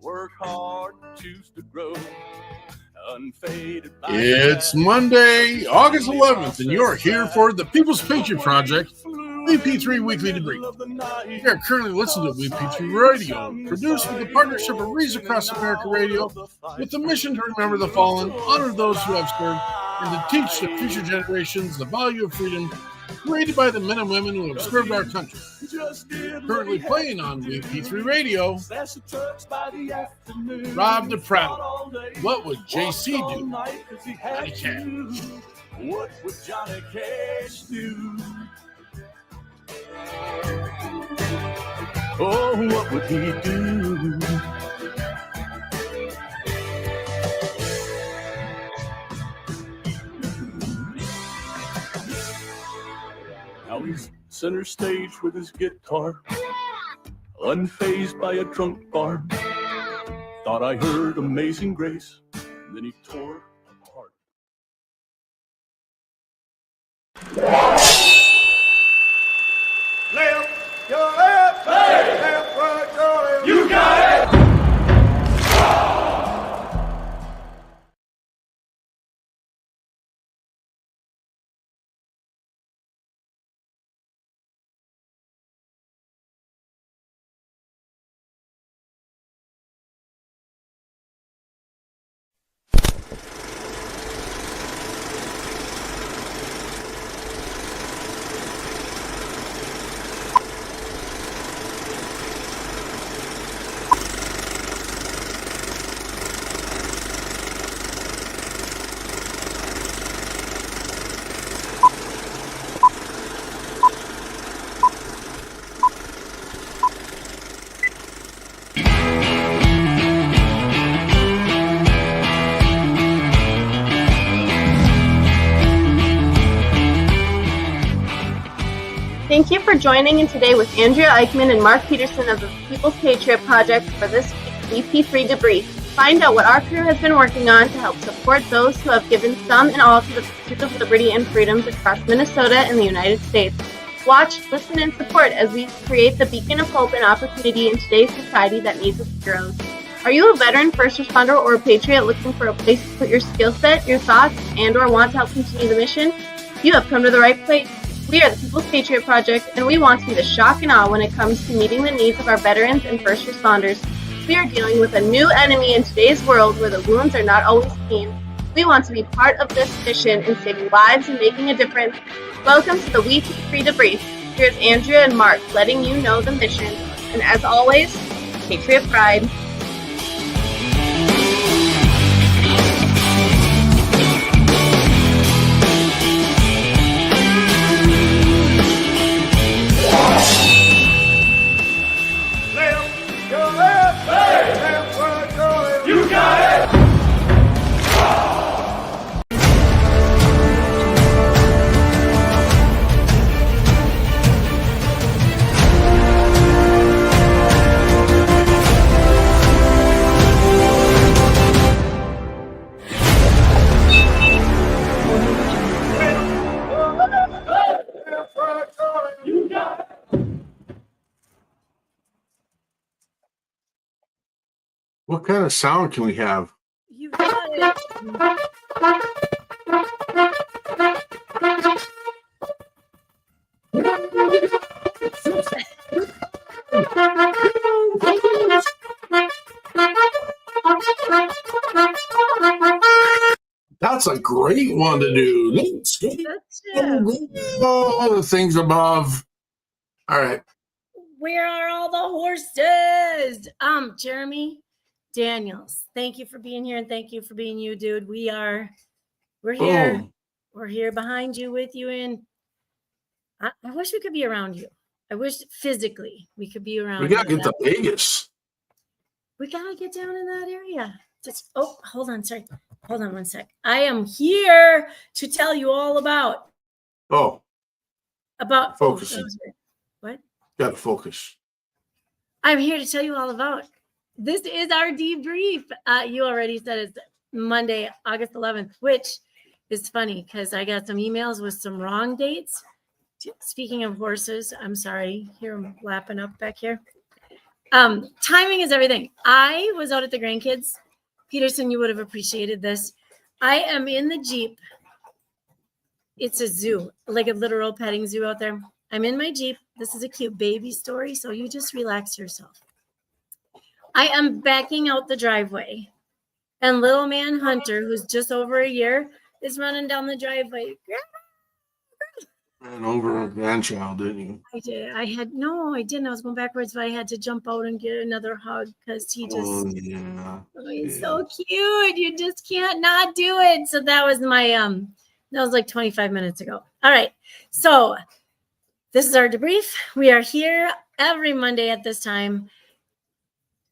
Work hard, choose to grow. Unfaded. It's Monday, August 11th, and you're here for the People's Patriot Project, WeP3 Weekly Debrief. You are currently listening to WeP3 Radio, produced with the partnership of Reads Across America Radio, with the mission to remember the fallen, honor those who have served, and to teach the future generations the value of freedom created by the men and women who have served our country. Currently playing on WeP3 Radio, Rob DePratt. What would JC do? Johnny Cash. What would Johnny Cash do? Oh, what would he do? Now he's center stage with his guitar, unfazed by a drunk bar. Thought I heard Amazing Grace, and then he tore apart. Left, your left, hey. Left, right, your left. You got it! Thank you for joining in today with Andrea Eichmann and Mark Peterson of the People's Patriot Project for this week's WeP3 Debrief. Find out what our crew has been working on to help support those who have given some and all to the pursuit of liberty and freedoms across Minnesota and the United States. Watch, listen, and support as we create the beacon of hope and opportunity in today's society that needs its heroes. Are you a veteran, first responder, or a patriot looking for a place to put your skill set, your thoughts, and or want to help continue the mission? You have come to the right place. We are the People's Patriot Project, and we want to be the shock and awe when it comes to meeting the needs of our veterans and first responders. We are dealing with a new enemy in today's world where the wounds are not always seen. We want to be part of this mission in saving lives and making a difference. Welcome to the WeP3 Debrief. Here's Andrea and Mark letting you know the mission. And as always, Patriot Pride. You got it! You got it! What kind of sound can we have? You got it. That's a great one to do. Let's go. All the things above. All right. Where are all the horses? Jeremy Daniels, thank you for being here, and thank you for being you, dude. We're here. Boom. We're here behind you, with you, and I wish we could be around you. I wish physically we could be around. We gotta you get to Vegas. We gotta get down in that area. Hold on, sorry. Hold on one sec. I am here to tell you all about focus. What? Gotta focus. I'm here to tell you all about. This is our debrief. You already said it's Monday, August 11th, which is funny because I got some emails with some wrong dates. Speaking of horses, I'm sorry. Hear them lapping up back here. Timing is everything. I was out at the grandkids. Peterson, you would have appreciated this. I am in the Jeep. It's a zoo, like a literal petting zoo out there. I'm in my Jeep. This is a cute baby story, so you just relax yourself. I am backing out the driveway, and little man Hunter, who's just over a year, is running down the driveway. Ran over a grandchild, didn't you? I did. I didn't. I was going backwards, but I had to jump out and get another hug because he just, he's so cute. You just can't not do it. So that was my, that was like 25 minutes ago. All right. So this is our debrief. We are here every Monday at this time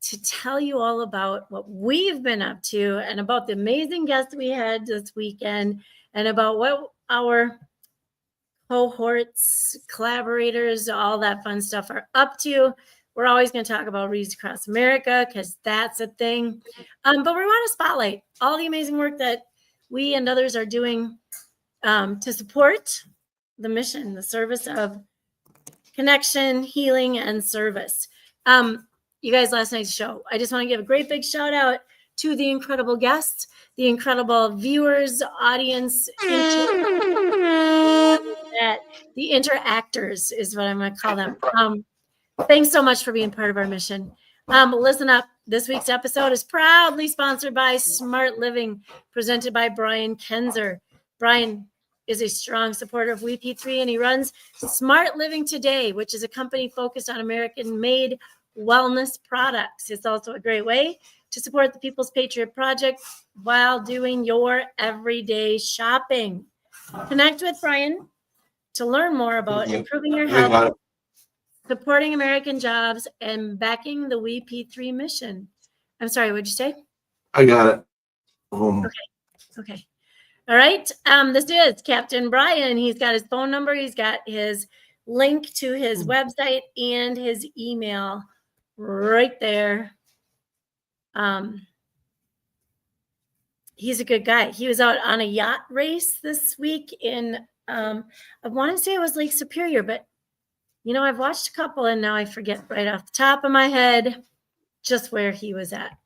to tell you all about what we've been up to and about the amazing guests we had this weekend and about what our cohorts, collaborators, all that fun stuff are up to. We're always going to talk about Reads Across America because that's a thing. But we want to spotlight all the amazing work that we and others are doing to support the mission, the service of connection, healing, and service. You guys, last night's show, I just want to give a great big shout out to the incredible guests, the incredible viewers, audience, the interactors is what I'm going to call them. Thanks so much for being part of our mission. Listen up. This week's episode is proudly sponsored by Smart Living, presented by Brian Kenzer. Brian is a strong supporter of WeP3, and he runs Smart Living Today, which is a company focused on American-made wellness products. It's also a great way to support the People's Patriot Project while doing your everyday shopping. Connect with Brian to learn more about improving your health, supporting American jobs, and backing the WeP3 mission. I'm sorry, what'd you say? I got it. Okay. All right. This is Captain Brian. He's got his phone number. He's got his link to his website and his email right there. He's a good guy. He was out on a yacht race this week in, I want to say it was Lake Superior, but I've watched a couple and now I forget right off the top of my head just where he was at.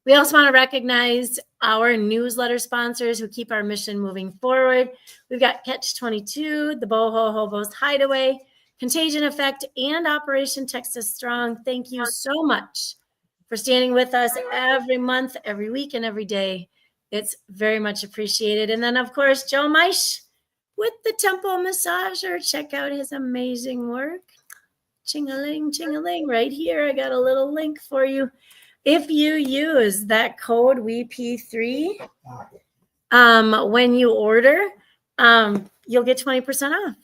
We also want to recognize our newsletter sponsors who keep our mission moving forward. We've got Catch 22, the Boho Hobos Hideaway, Contagion Effect, and Operation Texas Strong. Thank you so much for standing with us every month, every week, and every day. It's very much appreciated. And then, of course, Joe Meisch with the Temple Massager. Check out his amazing work. Ching-a-ling, ching-a-ling. Right here, I got a little link for you. If you use that code WeP3 when you order, you'll get 20% off.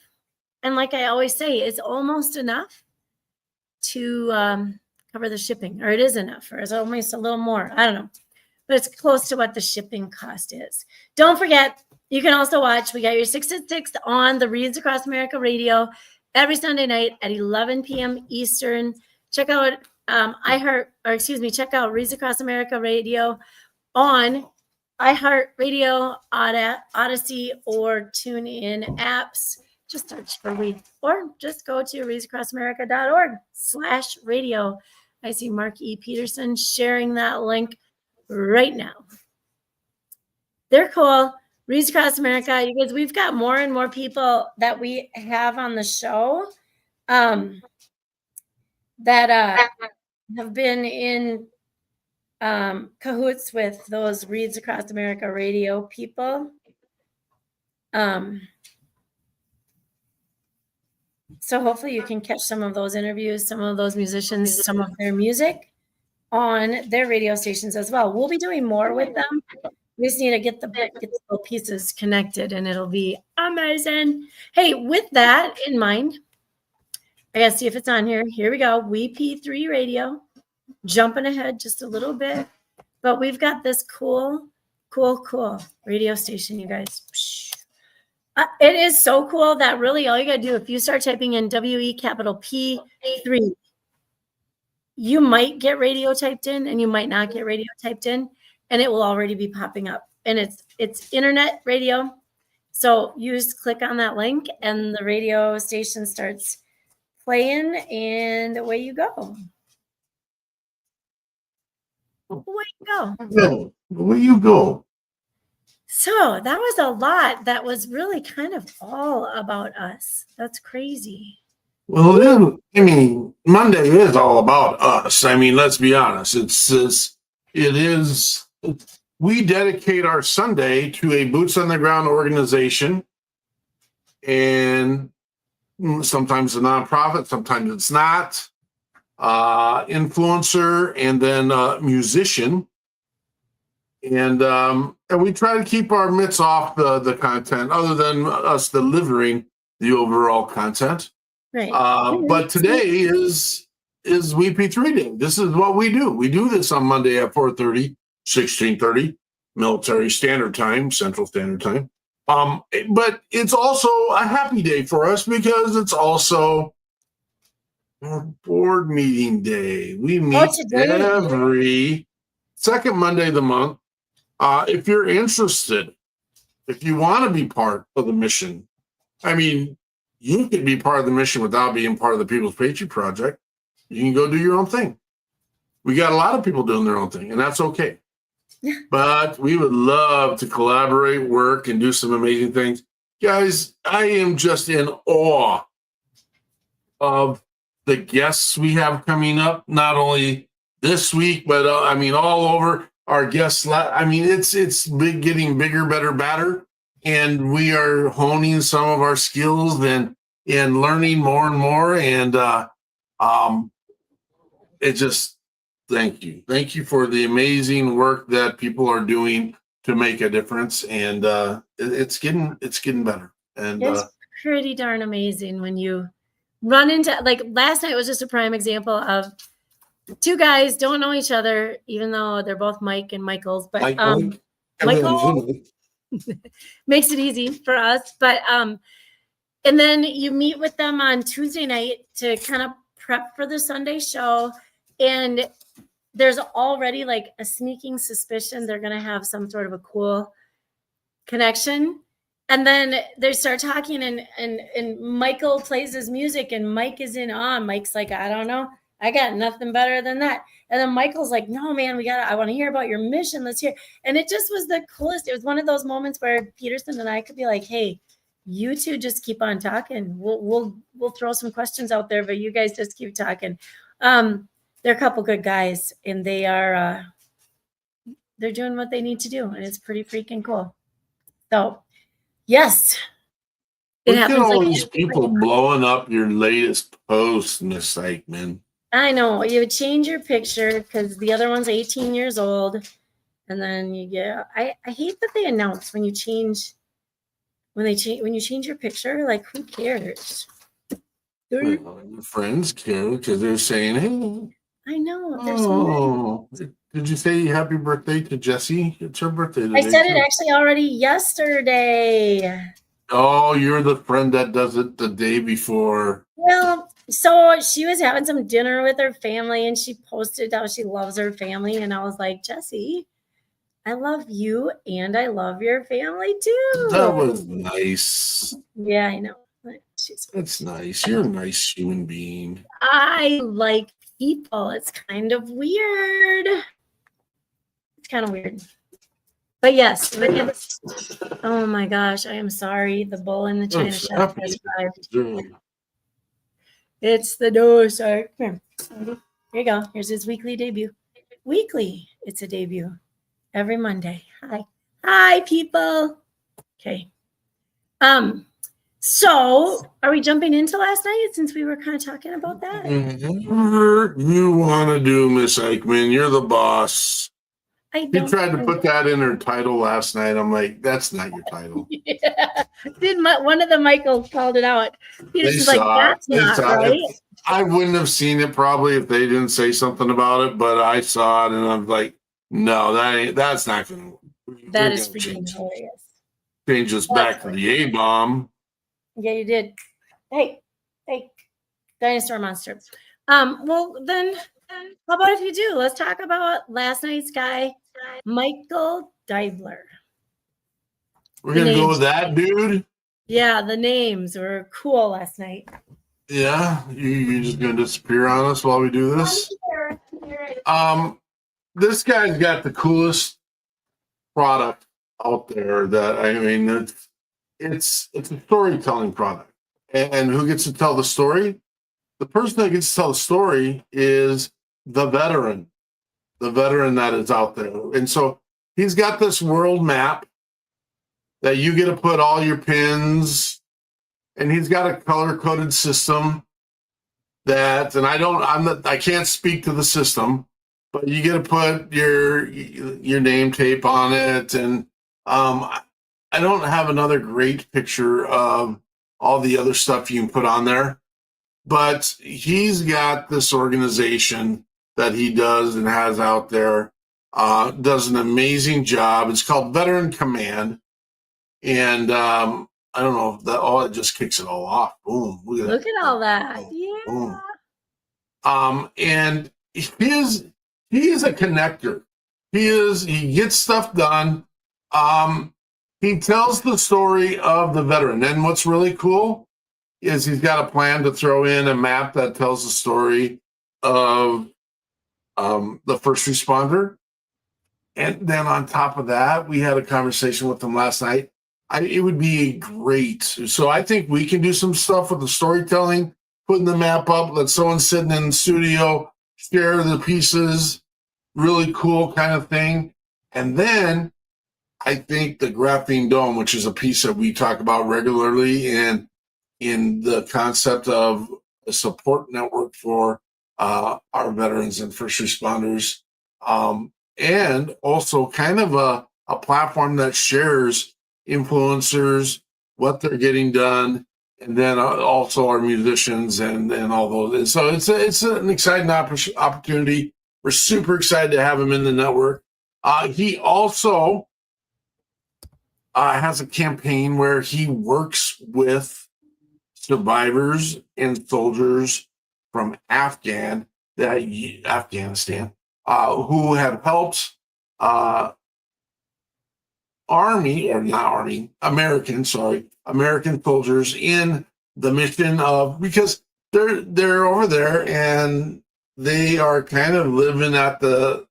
And like I always say, it's almost enough to cover the shipping, or it is enough, or it's almost a little more. I don't know, but it's close to what the shipping cost is. Don't forget, you can also watch. We got your 6 at 6 on the Reads Across America radio every Sunday night at 11 p.m. Eastern. Check out check out Reads Across America radio on iHeartRadio, Odyssey, or TuneIn apps. Just search for Read, or just go to readsacrossAmerica.org/radio. I see Mark E. Peterson sharing that link right now. They're cool. Reads Across America. You guys, we've got more and more people that we have on the show that have been in cahoots with those Reads Across America radio people. So hopefully you can catch some of those interviews, some of those musicians, some of their music on their radio stations as well. We'll be doing more with them. We just need to get the little pieces connected, and it'll be amazing. Hey, with that in mind, I gotta see if it's on here. Here we go. WeP3 Radio. Jumping ahead just a little bit, but we've got this cool radio station, you guys. It is so cool that really all you got to do, if you start typing in WeP3, you might get radio typed in and you might not get radio typed in, and it will already be popping up. And it's internet radio. So you just click on that link and the radio station starts playing, and away you go. Away you go. No, where you go? So that was a lot. That was really kind of all about us. That's crazy. Well, then, I mean, Monday is all about us. I mean, let's be honest. It is. We dedicate our Sunday to a boots on the ground organization, and sometimes a nonprofit, sometimes it's not. Influencer, and then musician, and we try to keep our mitts off the content, other than us delivering the overall content. Right. But today is WeP3 Day. This is what we do. We do this on Monday at 4:30, 16:30, Military Standard Time, Central Standard Time. But it's also a happy day for us because it's also our board meeting day. We meet every second Monday of the month. If you're interested, if you want to be part of the mission, I mean, you can be part of the mission without being part of the People's Patriot Project. You can go do your own thing. We got a lot of people doing their own thing, and that's okay. But we would love to collaborate, work, and do some amazing things. Guys, I am just in awe of the guests we have coming up, not only this week, but I mean, all over our guests. I mean, it's getting bigger, better, badder. And we are honing some of our skills and learning more and more. And it just, thank you for the amazing work that people are doing to make a difference. And it's getting better. And it's pretty darn amazing when you run into, like, last night was just a prime example of two guys don't know each other, even though they're both Mike and Michael's. But Michael makes it easy for us. But and then you meet with them on Tuesday night to kind of prep for the Sunday show, and there's already like a sneaking suspicion they're going to have some sort of a cool connection. And then they start talking, and Michael plays his music, and Mike is in awe. Mike's like, I don't know, I got nothing better than that. And then Michael's like, no, man, I want to hear about your mission. Let's hear. And it just was the coolest. It was one of those moments where Peterson and I could be like, hey, you two just keep on talking. We'll throw some questions out there, but you guys just keep talking. They're a couple good guys, and they're doing what they need to do, and it's pretty freaking cool. So, yes. Look at all these people blowing up your latest post, Miss Eichmann. I know. You would change your picture because the other one's 18 years old. And then you get, I hate that they announce when you change your picture, like, who cares? Well, your friends care because they're saying, hey. I know. Oh, did you say happy birthday to Jessie? It's her birthday today. I said it actually already yesterday. Oh, you're the friend that does it the day before. Well, so she was having some dinner with her family, and she posted how she loves her family. And I was like, Jessie, I love you, and I love your family too. That was nice. Yeah, I know. That's nice. You're a nice human being. I like people. It's kind of weird. It's kind of weird. But yes. Oh my gosh, I am sorry. The bull in the china shop has arrived. It's the door shark. Here you go. Here's his weekly debut. Weekly. It's a debut. Every Monday. Hi, people. Okay. So are we jumping into last night since we were kind of talking about that? Whatever you want to do, Miss Eichmann. You're the boss. He tried to put that in her title last night. I'm like, that's not your title. Yeah. One of the Michaels called it out. He was like, that's not right. I wouldn't have seen it probably if they didn't say something about it, but I saw it and I'm like, no, that's not going to work. That is freaking hilarious. Change us back to the A-bomb. Yeah, you did. Hey, dinosaur monster. Well, then, how about if you do? Let's talk about last night's guy, Michael Deibler. We're going to go with that, dude? Yeah, the names were cool last night. Yeah, you just gonna disappear on us while we do this? Here. This guy's got the coolest product out there. That I mean, it's a storytelling product, and who gets to tell the story? The person that gets to tell the story is the veteran that is out there. And so he's got this world map that you get to put all your pins, and he's got a color coded system that, and I can't speak to the system, but you get to put your name tape on it. And I don't have another great picture of all the other stuff you can put on there, but he's got this organization that he does and has out there, does an amazing job. It's called Veteran Command. And I don't know if that, it just kicks it all off. Boom. Look at all that. Yeah. Boom. And he is a connector. He gets stuff done. He tells the story of the veteran. And what's really cool is he's got a plan to throw in a map that tells the story of the first responder. And then on top of that, we had a conversation with him last night. It would be great. So I think we can do some stuff with the storytelling, putting the map up, let someone sitting in the studio share the pieces, really cool kind of thing. And then I think the graphene dome, which is a piece that we talk about regularly, and in the concept of a support network for our veterans and first responders, and also kind of a platform that shares influencers, what they're getting done, and then also our musicians and all those. And so it's an exciting opportunity. We're super excited to have him in the network. He also has a campaign where he works with survivors and soldiers from Afghanistan who have helped American soldiers in the mission of, because they're over there and they are kind of living at the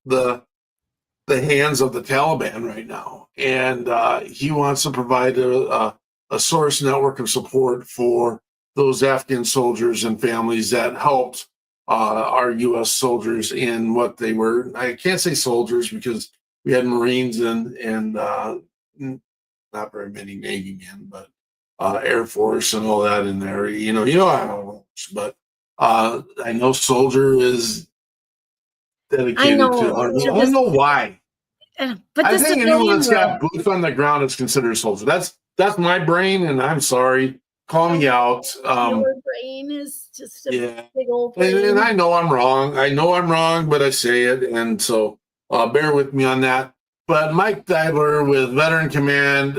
hands of the Taliban right now. And he wants to provide a source network of support for those Afghan soldiers and families that helped our U.S. soldiers in what they were. I can't say soldiers because we had Marines and not very many Navy men, but Air Force and all that in there. You know how it works. But I know soldier is dedicated to Army. I don't know why. But I the think anyone civilian that's got boots on the ground is considered a soldier. That's my brain, and I'm sorry. Call me out. your brain is just a big old brain. And I know I'm wrong. But I say it, and so bear with me on that. But Mike Dibler with Veteran Command,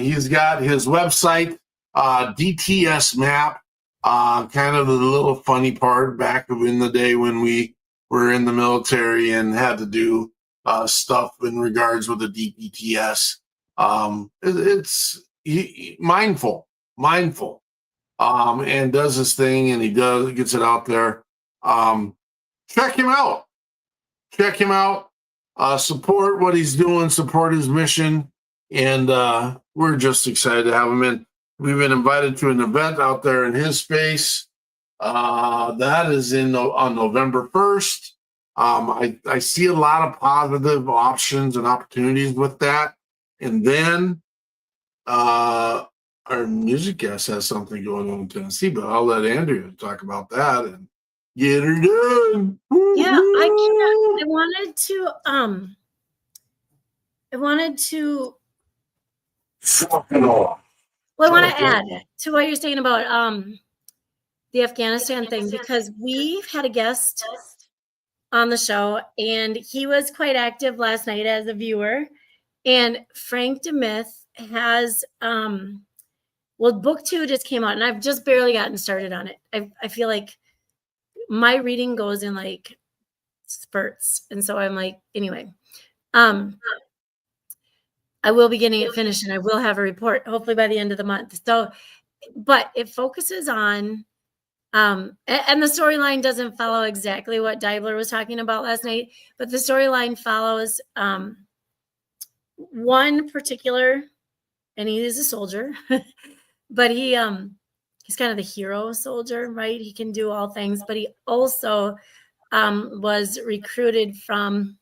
he's got his website, DTS Map, kind of the little funny part back in the day when we were in the military and had to do stuff in regards with the DPTS. It's mindful, and does his thing, and he gets it out there. Check him out. Support what he's doing, support his mission, and we're just excited to have him in. We've been invited to an event out there in his space. That is on November 1st. I see a lot of positive options and opportunities with that. And then our music guest has something going on in Tennessee, but I'll let Andrea talk about that and get her done. Yeah, I can't. I wanted to. Well, I want to add to what you're saying about the Afghanistan thing, because we've had a guest on the show, and he was quite active last night as a viewer. And Frank DeMith has, book 2 just came out, and I've just barely gotten started on it. I feel like my reading goes in like spurts, and so I'm like, anyway, I will be getting it finished, and I will have a report hopefully by the end of the month. So, but it focuses on And the storyline doesn't follow exactly what Deibler was talking about last night, but the storyline follows one particular, and he is a soldier, but he's kind of the hero soldier, right? He can do all things, but he also was recruited from,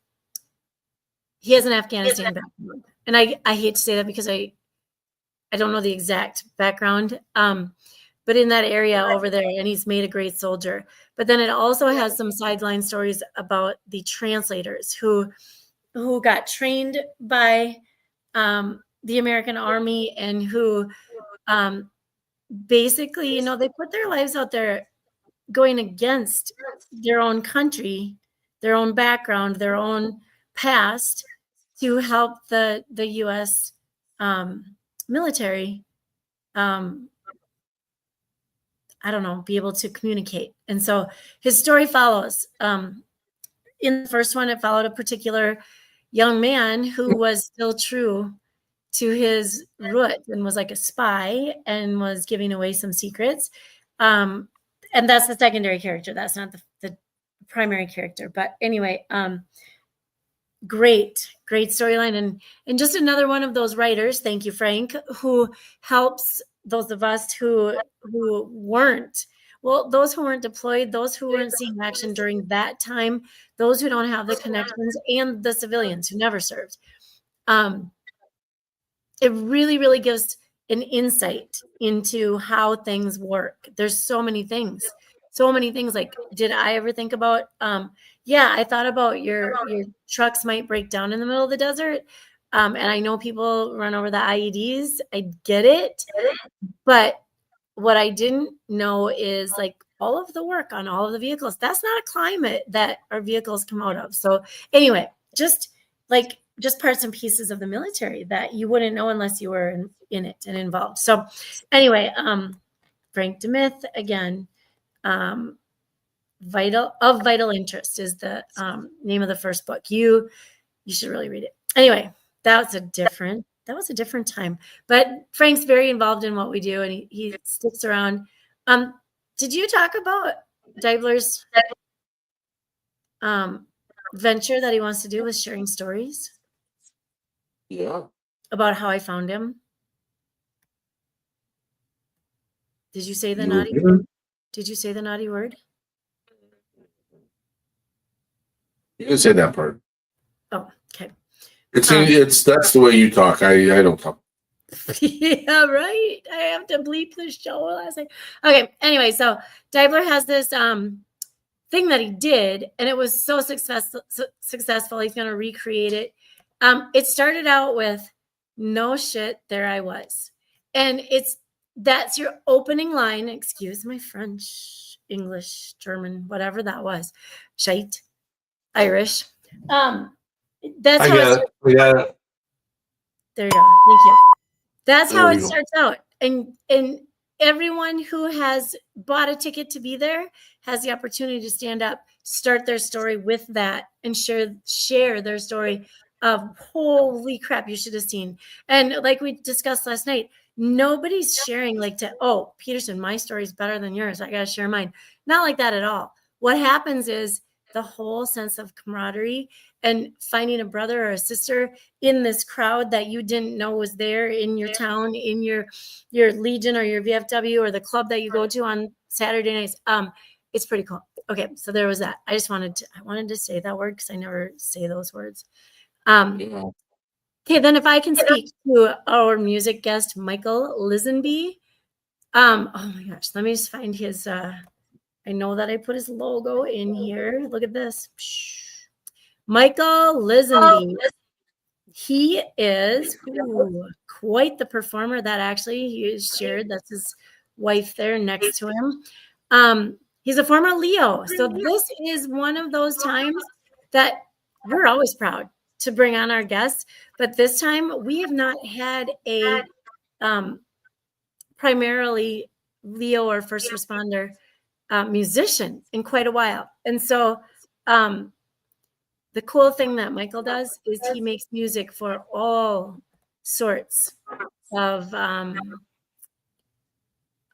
he has an Afghanistan background. And I hate to say that because I don't know the exact background, but in that area over there, and he's made a great soldier. But then it also has some sideline stories about the translators who got trained by the American Army and who basically, they put their lives out there going against their own country, their own background, their own past to help the U.S. Military, be able to communicate. And so his story follows. In the first one, it followed a particular young man who was still true to his root and was like a spy and was giving away some secrets. And that's the secondary character. That's not the primary character. But anyway, great storyline. And just another one of those writers, thank you, Frank, who helps those of us who weren't, those who weren't deployed, those who weren't seeing action during that time, those who don't have the connections, and the civilians who never served. It really, really gives an insight into how things work. There's so many things. Like, did I ever think about, I thought about your trucks might break down in the middle of the desert. And I know people run over the IEDs. I get it. But what I didn't know is like all of the work on all of the vehicles. That's not a climate that our vehicles come out of. So anyway, just parts and pieces of the military that you wouldn't know unless you were in it and involved. So anyway, Frank DeMith, again, vital interest is the name of the first book. You should really read it. Anyway, that was a different time, but Frank's very involved in what we do, and he sticks around. Did you talk about Deibler's venture that he wants to do with sharing stories? Yeah. About how I found him? Did you say the naughty word? Did you say the naughty word? You can say that part. Oh, okay. That's the way you talk. I don't talk. Yeah, right. I have to bleep the show last night. Okay. Anyway, so Deibler has this thing that he did, and it was so successful. He's going to recreate it. It started out with, no shit, there I was. And that's your opening line. Excuse my French, English, German, whatever that was. Shite, Irish. That's how it starts. We got it. There you go. Thank you. That's how it starts out. And everyone who has bought a ticket to be there has the opportunity to stand up, start their story with that, and share their story of, holy crap, you should have seen. And like we discussed last night, nobody's sharing Peterson, my story is better than yours, I got to share mine. Not like that at all. What happens is the whole sense of camaraderie and finding a brother or a sister in this crowd that you didn't know was there in your town, in your Legion or your VFW or the club that you go to on Saturday nights. It's pretty cool. Okay, so there was that. I wanted to say that word because I never say those words. Okay, then if I can speak to our music guest, Michael Lisenby. Oh my gosh, let me just find his, I know that I put his logo in here. Look at this. Michael Lisenby. He is quite the performer. That actually he is shared. That's his wife there next to him. He's a former Leo. So this is one of those times that we're always proud to bring on our guests. But this time we have not had a primarily Leo or first responder musician in quite a while. And so the cool thing that Michael does is he makes music for all sorts of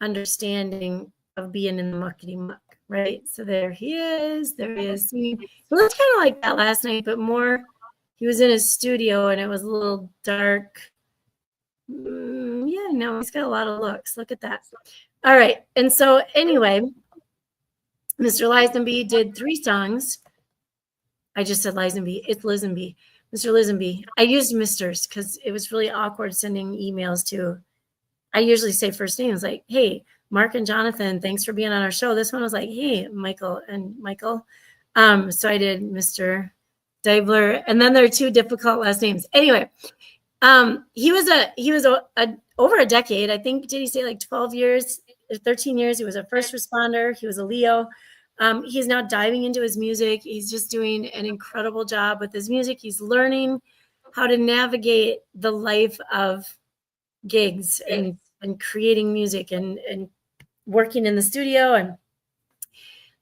understanding of being in the muckety muck, right? So there he is. There he is. He looked kind of like that last night, but more, he was in his studio and it was a little dark. Yeah, no, he's got a lot of looks. Look at that. All right. And so anyway, Mr. Lisenby did 3 songs. I just said Lisenby. It's Lisenby. Mr. Lisenby. I used Misters because it was really awkward sending emails to. I usually say first names like, hey, Mark and Jonathan, thanks for being on our show. This one was like, hey, Michael and Michael. So I did Mr. Deibler. And then there are 2 difficult last names. Anyway, he was over a decade. I think, did he say like 12 years, 13 years? He was a first responder. He was a Leo. He's now diving into his music. He's just doing an incredible job with his music. He's learning how to navigate the life of gigs and creating music and working in the studio. And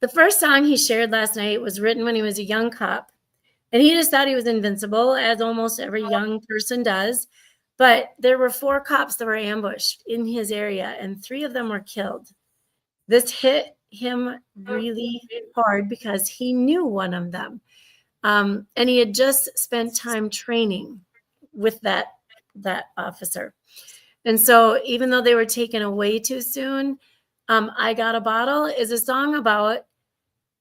the first song he shared last night was written when he was a young cop. And he just thought he was invincible, as almost every young person does. But there were 4 cops that were ambushed in his area, and 3 of them were killed. This hit him really hard because he knew one of them. And he had just spent time training with that officer. And so even though they were taken away too soon, I Got a Bottle is a song about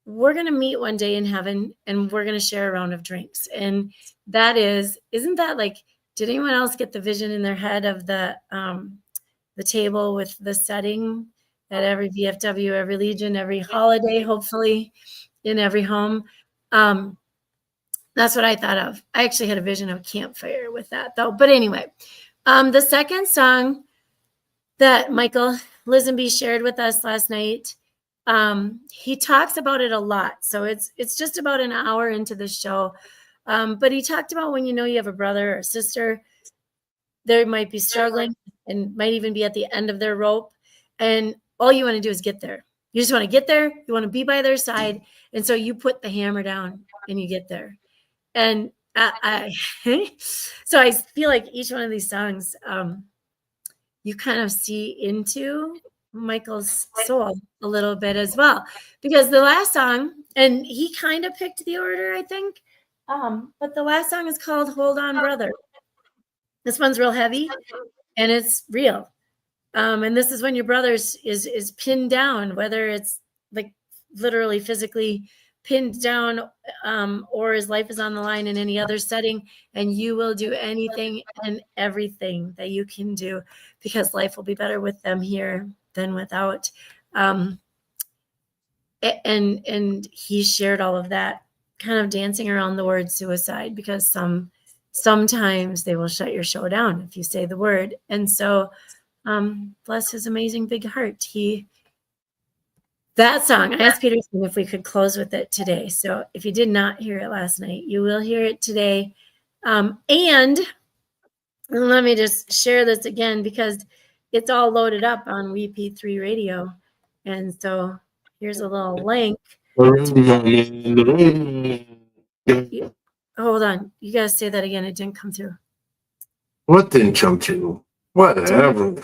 we're going to meet one day in heaven and we're going to share a round of drinks. And that isn't that like, did anyone else get the vision in their head of the table with the setting at every VFW, every Legion, every holiday, hopefully in every home? That's what I thought of. I actually had a vision of campfire with that though. But anyway, the second song that Michael Lisenby shared with us last night, he talks about it a lot. So it's just about an hour into the show. But he talked about when you know you have a brother or sister, they might be struggling and might even be at the end of their rope. And all you want to do is get there. You just want to get there. You want to be by their side. And so you put the hammer down and you get there. And so I feel like each one of these songs, you kind of see into Michael's soul a little bit as well, because the last song, and he kind of picked the order, I think, but the last song is called Hold On Brother. This one's real heavy and it's real. And this is when your brother is pinned down, whether it's like literally physically pinned down, or his life is on the line in any other setting, and you will do anything and everything that you can do because life will be better with them here than without. And he shared all of that, kind of dancing around the word suicide, because sometimes they will shut your show down if you say the word. And so bless his amazing big heart, that song, I asked Peterson if we could close with it today. So if you did not hear it last night, you will hear it today. And let me just share this again, because it's all loaded up on WeP3 Radio. And so here's a little link. Hold on. You guys say that again. It didn't come through. What didn't come through? Whatever.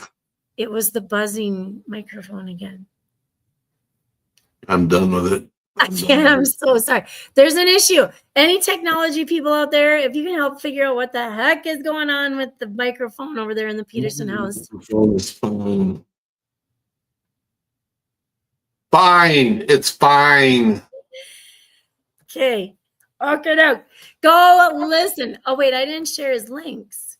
It was the buzzing microphone again. I'm done with it. I'm so sorry. There's an issue. Any technology people out there, if you can help figure out what the heck is going on with the microphone over there in the Peterson house. Fine. Fine. It's fine. Okay. Okay. Go listen. Oh, wait. I didn't share his links.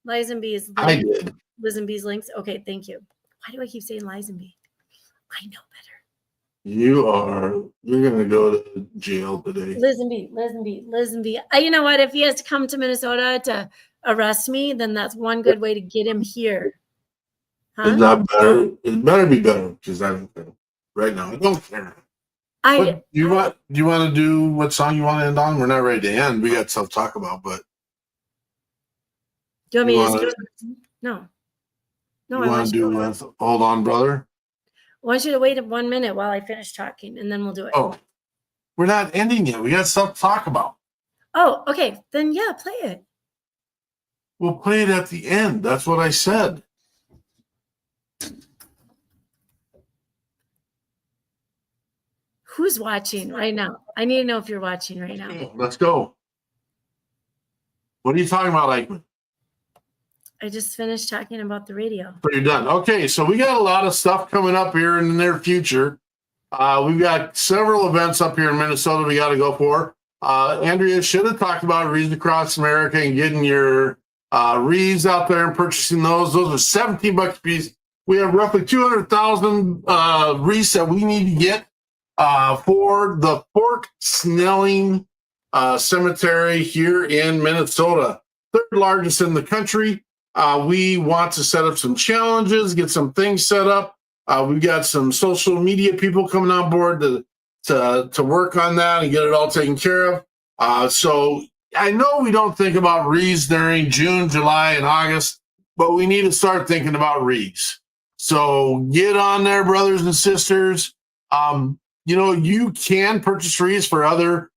Lisenby's links. I did. Lisenby's links. Okay. Thank you. Why do I keep saying Lisenby? I know better. You're going to go to jail today. Lisenby. You know what? If he has to come to Minnesota to arrest me, then that's one good way to get him here. Huh? It's not better. It better be better, because I don't care. Right now, I don't care. Do you want to do what song you want to end on? We're not ready to end. We got stuff to talk about, but do you want me to? No. You want to do with Hold On Brother? I want you to wait 1 minute while I finish talking, and then we'll do it. Oh, we're not ending yet. We got stuff to talk about. Oh, okay. Then, yeah, play it. We'll play it at the end. That's what I said. who's watching right now? I need to know if you're watching right now. Let's go. What are you talking about, Eichmann? I just finished talking about the radio. So you're done. Okay, so we got a lot of stuff coming up here in the near future. We've got several events up here in Minnesota we got to go for. Andrea should have talked about wreaths across America and getting your wreaths out there and purchasing those. Those are $17 a piece. We have roughly 200,000 wreaths that we need to get for the Fort Snelling Cemetery here in Minnesota, third largest in the country. We want to set up some challenges, get some things set up. We've got some social media people coming on board to work on that and get it all taken care of. So I know we don't think about wreaths during June, July, and August, but we need to start thinking about wreaths. So get on there, brothers and sisters. You can purchase wreaths for other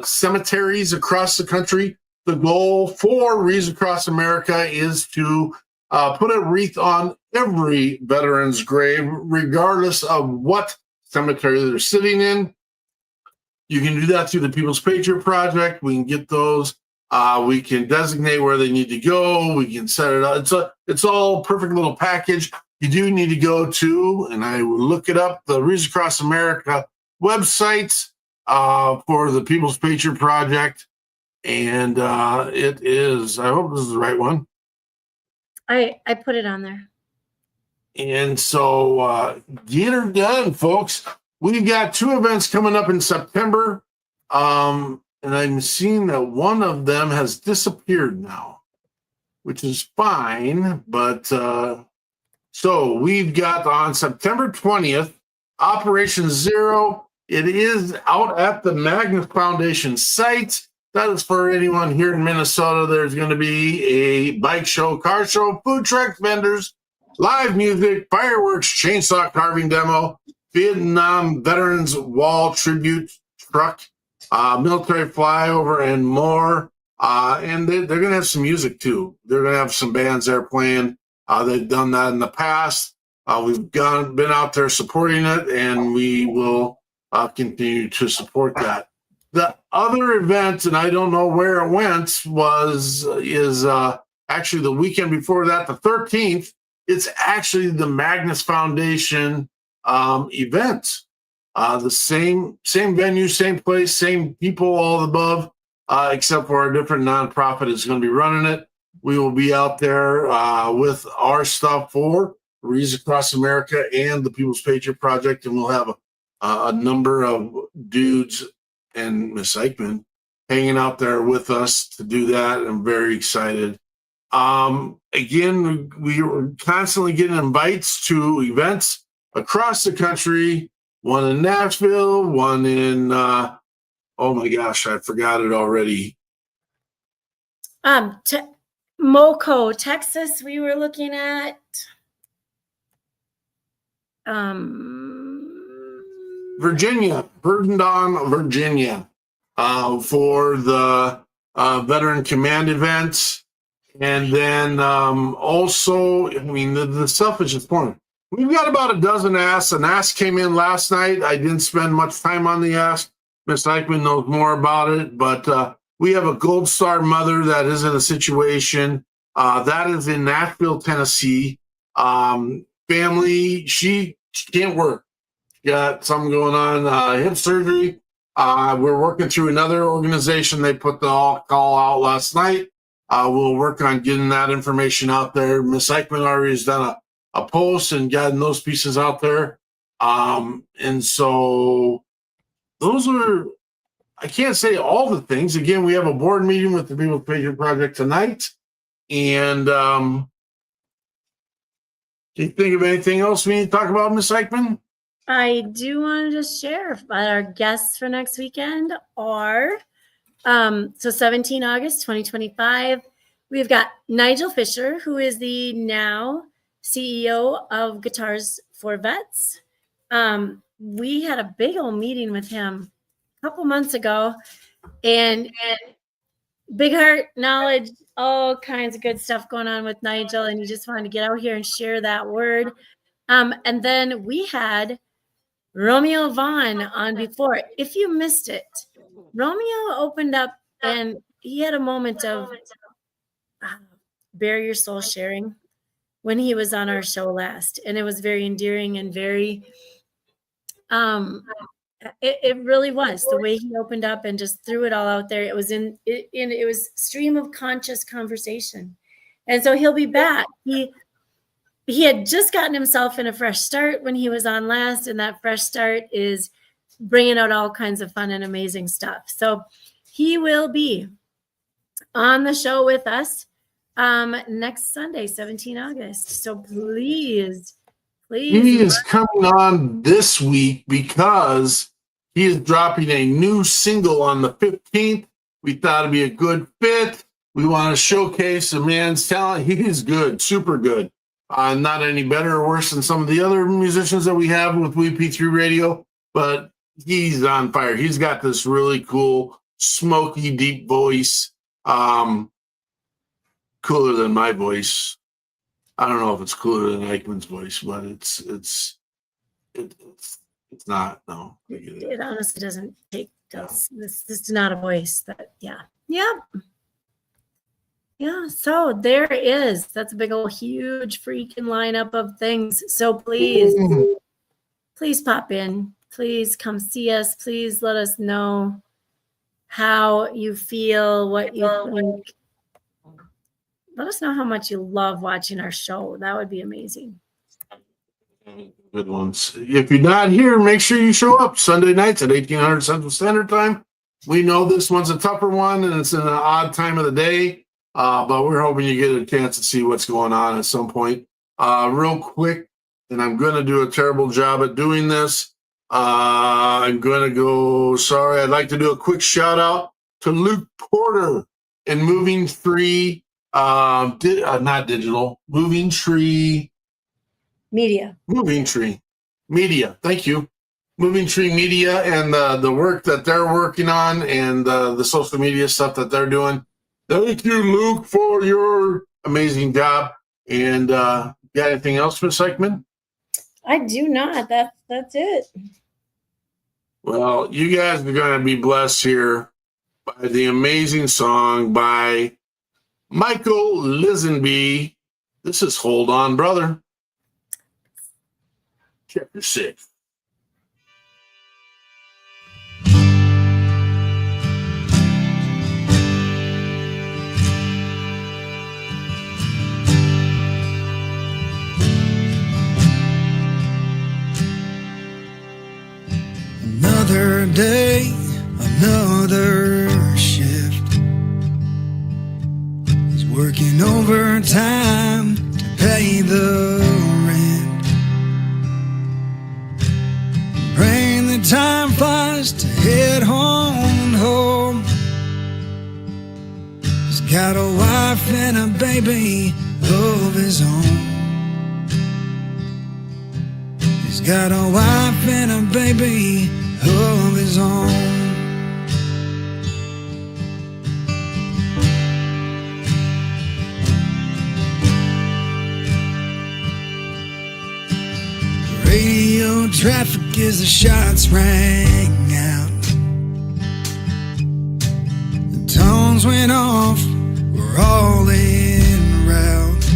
cemeteries across the country. The goal for Wreaths Across America is to put a wreath on every veteran's grave, regardless of what cemetery they're sitting in. You can do that through the People's Patriot Project. We can get those. We can designate where they need to go. We can set it up. It's all a perfect little package. You do need to go to, and I will look it up, the Wreaths Across America websites for the People's Patriot Project. And it is, I hope this is the right one. I put it on there. And so get her done, folks. We've got 2 events coming up in September. And I'm seeing that one of them has disappeared now, which is fine. But so we've got on September 20th, Operation Zero. It is out at the Magnus Foundation site. That is for anyone here in Minnesota. There's going to be a bike show, car show, food trucks, vendors, live music, fireworks, chainsaw carving demo, Vietnam Veterans Wall tribute truck, military flyover, and more. And they're going to have some music too. They're going to have some bands there playing. They've done that in the past. We've been out there supporting it, and we will continue to support that. The other event, and I don't know where it went, is actually the weekend before that, the 13th. It's actually the Magnus Foundation event. The same venue, same place, same people, all above, except for a different nonprofit is going to be running it. We will be out there with our stuff for Wreaths Across America and the People's Patriot Project, and we'll have a number of dudes and Miss Eichmann hanging out there with us to do that. I'm very excited. Again, we were constantly getting invites to events across the country, one in Nashville, one in, oh my gosh, I forgot it already. Moco, Texas, we were looking at. Virginia, Verdon, Virginia, for the Veteran Command events. And then also, I mean, the stuff is just fun. We've got about a dozen asks. An ask came in last night. I didn't spend much time on the ask. Miss Eichmann knows more about it, but we have a Gold Star mother that is in a situation. That is in Nashville, Tennessee. Family, she can't work. Got something going on, hip surgery. We're working through another organization. They put the call out last night. We'll work on getting that information out there. Miss Eichmann already has done a post and gotten those pieces out there. And so those are, I can't say all the things. Again, we have a board meeting with the People's Patriot Project tonight. And do you think of anything else we need to talk about, Miss Eichmann? I do want to just share that our guests for next weekend are, so 17 August 2025, we've got Nigel Fisher, who is the now CEO of Guitars for Vets. We had a big old meeting with him a couple months ago, and big heart, knowledge, all kinds of good stuff going on with Nigel, and he just wanted to get out here and share that word. And then we had Romeo Vaughn on before. If you missed it, Romeo opened up and he had a moment of bare your soul sharing when he was on our show last. And it was very endearing and very, it really was the way he opened up and just threw it all out there. It was it was stream of conscious conversation. And so he'll be back. He had just gotten himself in a fresh start when he was on last, and that fresh start is bringing out all kinds of fun and amazing stuff. So he will be on the show with us next Sunday, 17 August. So please. He is coming on this week because he is dropping a new single on the 15th. We thought it'd be a good fit. We want to showcase the man's talent. He is good, super good. Not any better or worse than some of the other musicians that we have with WeP3 Radio, but he's on fire. He's got this really cool, smoky, deep voice, cooler than my voice. I don't know if it's cooler than Eichmann's voice, but it's not. No, it honestly doesn't take us. This is not a voice that. Yeah, so there is. That's a big old huge freaking lineup of things. So please pop in. Please come see us. Please let us know how you feel, what you think. Let us know how much you love watching our show. That would be amazing. Good ones. If you're not here, make sure you show up Sunday nights at 1800 Central Standard Time. We know this one's a tougher one, and it's in an odd time of the day. But we're hoping you get a chance to see what's going on at some point. Real quick, and I'm going to do a terrible job at doing this. I'm going to go, sorry, I'd like to do a quick shout out to Luke Porter and Moving Tree, not digital, Moving Tree Media. Thank you. Moving Tree Media and the work that they're working on and the social media stuff that they're doing. Thank you, Luke, for your amazing job. And got anything else, Ms. Eichmann? I do not. That's it. Well, you guys are going to be blessed here by the amazing song by Michael Lisenby. This is Hold On, Brother. Chapter 6. Another day, another shift. He's working overtime to pay the rent. Praying the time flies to head home. He's got a wife and a baby of his own. He's got a wife and a baby of his own. Radio traffic as the shots rang out. The tones went off, we're all en route.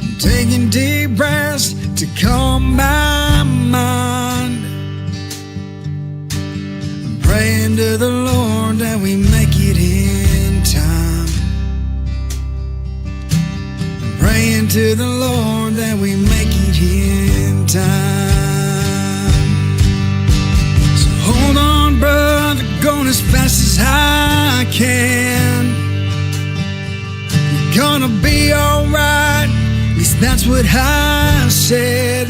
I'm taking deep breaths to calm my mind. I'm praying to the Lord that we make it in time. I'm praying to the Lord that we make it in time. So hold on, brother, going as fast as I can. We're gonna be alright, at least that's what I said.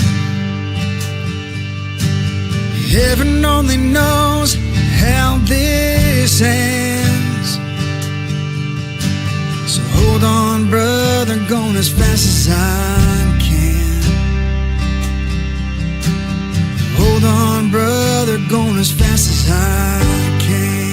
Heaven only knows how this ends. So hold on, brother, going as fast as I can. Hold on, brother, going as fast as I can.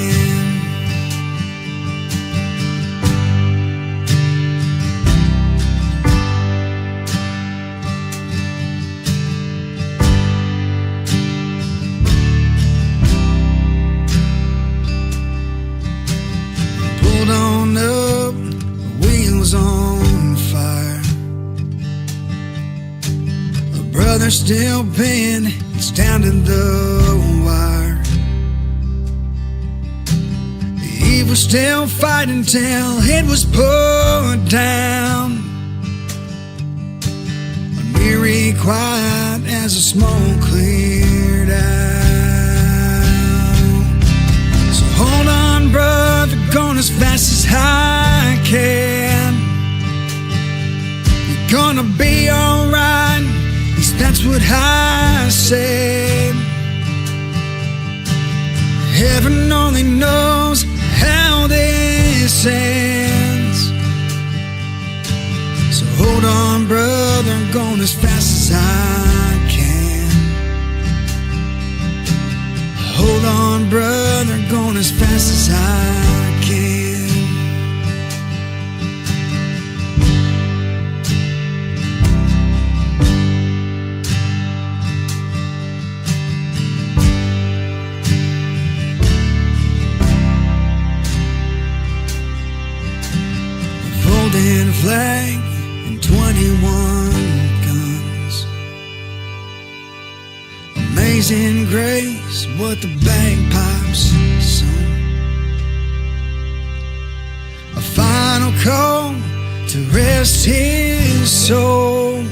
fire's still pinned, it's down to the wire. The evil's still fighting till it was put down. Eerie quiet as the smoke cleared out. So hold on, brother, going as fast as I can. You're gonna be alright, at least that's what I said. Heaven only knows how this ends. So hold on, brother, I'm going as fast as I can. Hold on, brother, going as fast as I can. A folding flag and 21 guns. Amazing grace, what the bagpipes sung. A final call to rest his soul.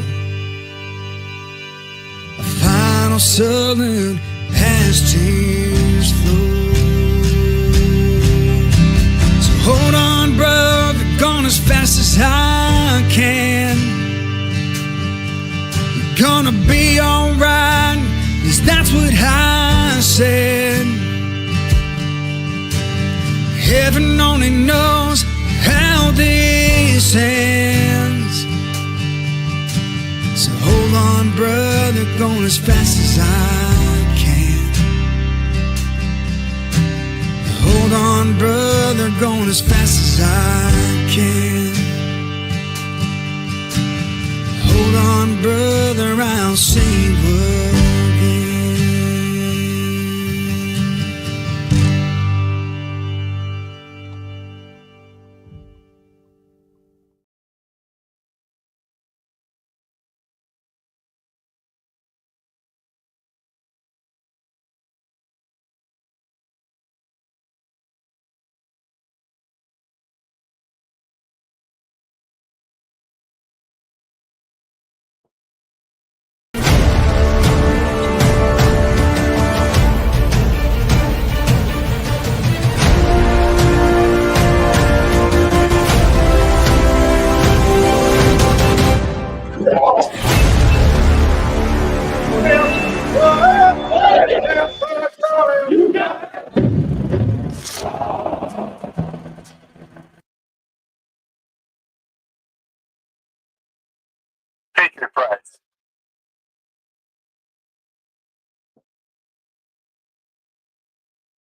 A final salute as tears flow. So hold on, brother, gone as fast as I can. You're gonna be alright, at least that's what I said. Heaven only knows how this ends. So hold on, brother, going as fast as I can. Hold on, brother, going as fast as I can. Hold on, brother, I'll see you again. Patriot prize.